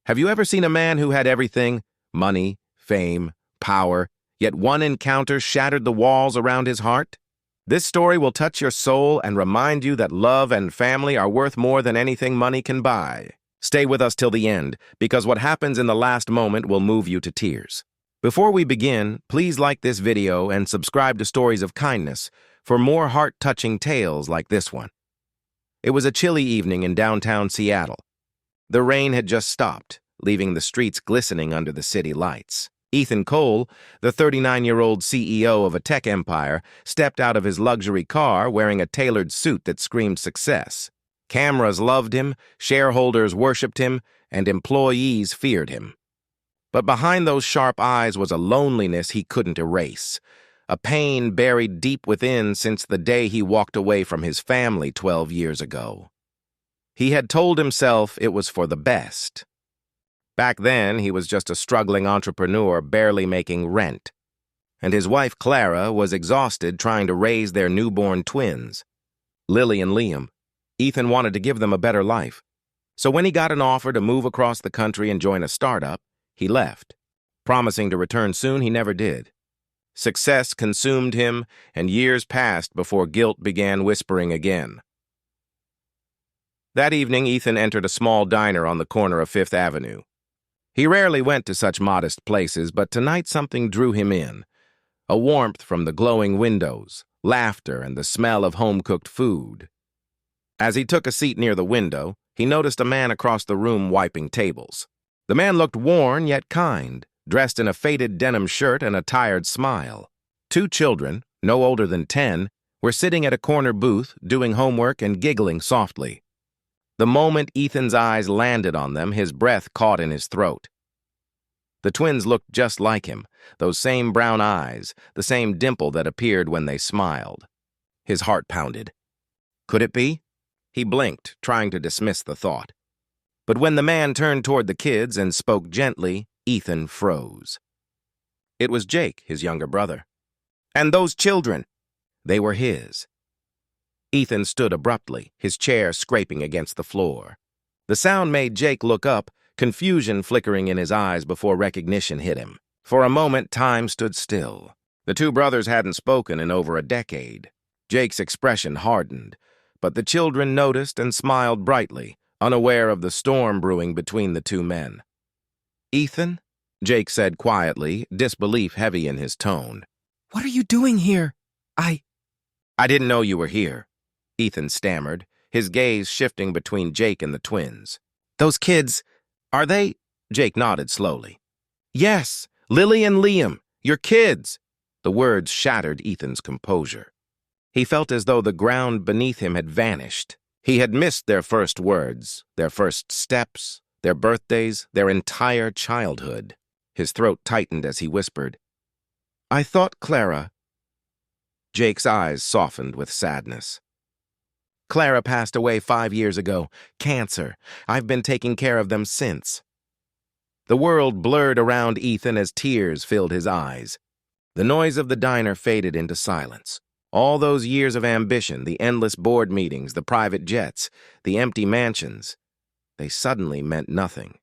Have you ever seen a man who had everything? Money, fame, power, yet one encounter shattered the walls around his heart? This story will touch your soul and remind you that love and family are worth more than anything money can buy. Stay with us till the end, because what happens in the last moment will move you to tears. Before we begin, please like this video and subscribe to Stories of Kindness for more heart-touching tales like this one. It was a chilly evening in downtown Seattle. The rain had just stopped, leaving the streets glistening under the city lights. Ethan Cole, the 39-year-old CEO of a tech empire, stepped out of his luxury car wearing a tailored suit that screamed success. Cameras loved him, shareholders worshipped him, and employees feared him. But behind those sharp eyes was a loneliness he couldn't erase, a pain buried deep within since the day he walked away from his family 12 years ago. He had told himself it was for the best. Back then, he was just a struggling entrepreneur barely making rent, and his wife Clara was exhausted trying to raise their newborn twins, Lily and Liam. Ethan wanted to give them a better life, so when he got an offer to move across the country and join a startup, he left. Promising to return soon, he never did. Success consumed him, and years passed before guilt began whispering again. That evening, Ethan entered a small diner on the corner of Fifth Avenue. He rarely went to such modest places, but tonight something drew him in. A warmth from the glowing windows, laughter, and the smell of home-cooked food. As he took a seat near the window, he noticed a man across the room wiping tables. The man looked worn yet kind, dressed in a faded denim shirt and a tired smile. Two children, no older than 10, were sitting at a corner booth, doing homework and giggling softly. The moment Ethan's eyes landed on them, his breath caught in his throat. The twins looked just like him, those same brown eyes, the same dimple that appeared when they smiled. His heart pounded. Could it be? He blinked, trying to dismiss the thought. But when the man turned toward the kids and spoke gently, Ethan froze. It was Jake, his younger brother. And those children, they were his. Ethan stood abruptly, his chair scraping against the floor. The sound made Jake look up, confusion flickering in his eyes before recognition hit him. For a moment, time stood still. The two brothers hadn't spoken in over a decade. Jake's expression hardened, but the children noticed and smiled brightly, unaware of the storm brewing between the two men. "Ethan?" Jake said quietly, disbelief heavy in his tone. "What are you doing here? I didn't know you were here," Ethan stammered, his gaze shifting between Jake and the twins. "Those kids, are they?" Jake nodded slowly. "Yes, Lily and Liam, your kids." The words shattered Ethan's composure. He felt as though the ground beneath him had vanished. He had missed their first words, their first steps, their birthdays, their entire childhood. His throat tightened as he whispered, "I thought Clara." Jake's eyes softened with sadness. "Clara passed away 5 years ago. Cancer. I've been taking care of them since." The world blurred around Ethan as tears filled his eyes. The noise of the diner faded into silence. All those years of ambition, the endless board meetings, the private jets, the empty mansions, they suddenly meant nothing.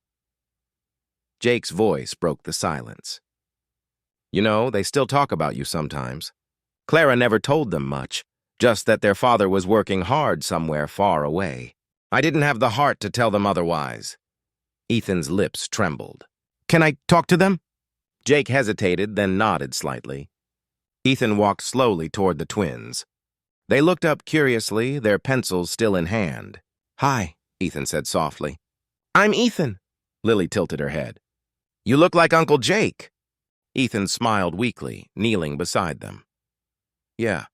Jake's voice broke the silence. "You know, they still talk about you sometimes. Clara never told them much, just that their father was working hard somewhere far away. I didn't have the heart to tell them otherwise." Ethan's lips trembled. "Can I talk to them?" Jake hesitated, then nodded slightly. Ethan walked slowly toward the twins. They looked up curiously, their pencils still in hand. "Hi," Ethan said softly. "I'm Ethan." Lily tilted her head. "You look like Uncle Jake." Ethan smiled weakly, kneeling beside them. "Yeah,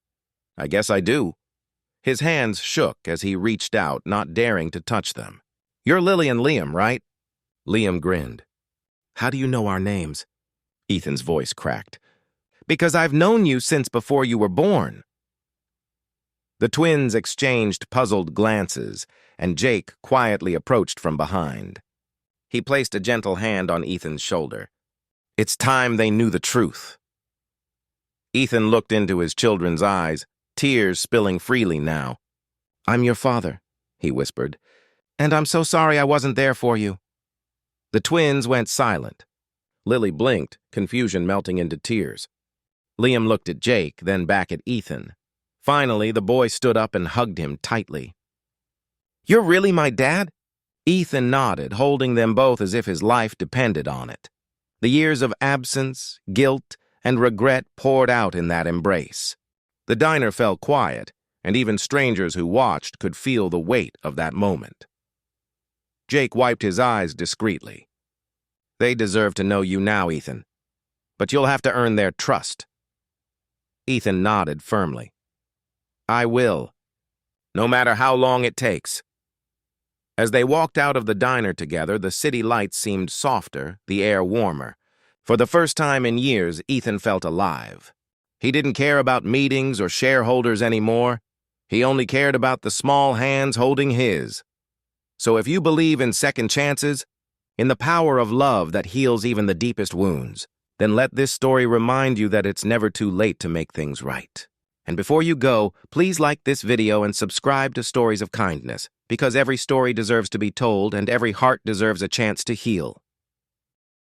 I guess I do." His hands shook as he reached out, not daring to touch them. "You're Lily and Liam, right?" Liam grinned. "How do you know our names?" Ethan's voice cracked. "Because I've known you since before you were born." The twins exchanged puzzled glances, and Jake quietly approached from behind. He placed a gentle hand on Ethan's shoulder. "It's time they knew the truth." Ethan looked into his children's eyes, tears spilling freely now. "I'm your father," he whispered, "and I'm so sorry I wasn't there for you." The twins went silent. Lily blinked, confusion melting into tears. Liam looked at Jake, then back at Ethan. Finally, the boy stood up and hugged him tightly. "You're really my dad?" Ethan nodded, holding them both as if his life depended on it. The years of absence, guilt, and regret poured out in that embrace. The diner fell quiet, and even strangers who watched could feel the weight of that moment. Jake wiped his eyes discreetly. "They deserve to know you now, Ethan. But you'll have to earn their trust." Ethan nodded firmly. "I will, no matter how long it takes." As they walked out of the diner together, the city lights seemed softer, the air warmer. For the first time in years, Ethan felt alive. He didn't care about meetings or shareholders anymore. He only cared about the small hands holding his. So if you believe in second chances, in the power of love that heals even the deepest wounds, then let this story remind you that it's never too late to make things right. And before you go, please like this video and subscribe to Stories of Kindness, because every story deserves to be told and every heart deserves a chance to heal.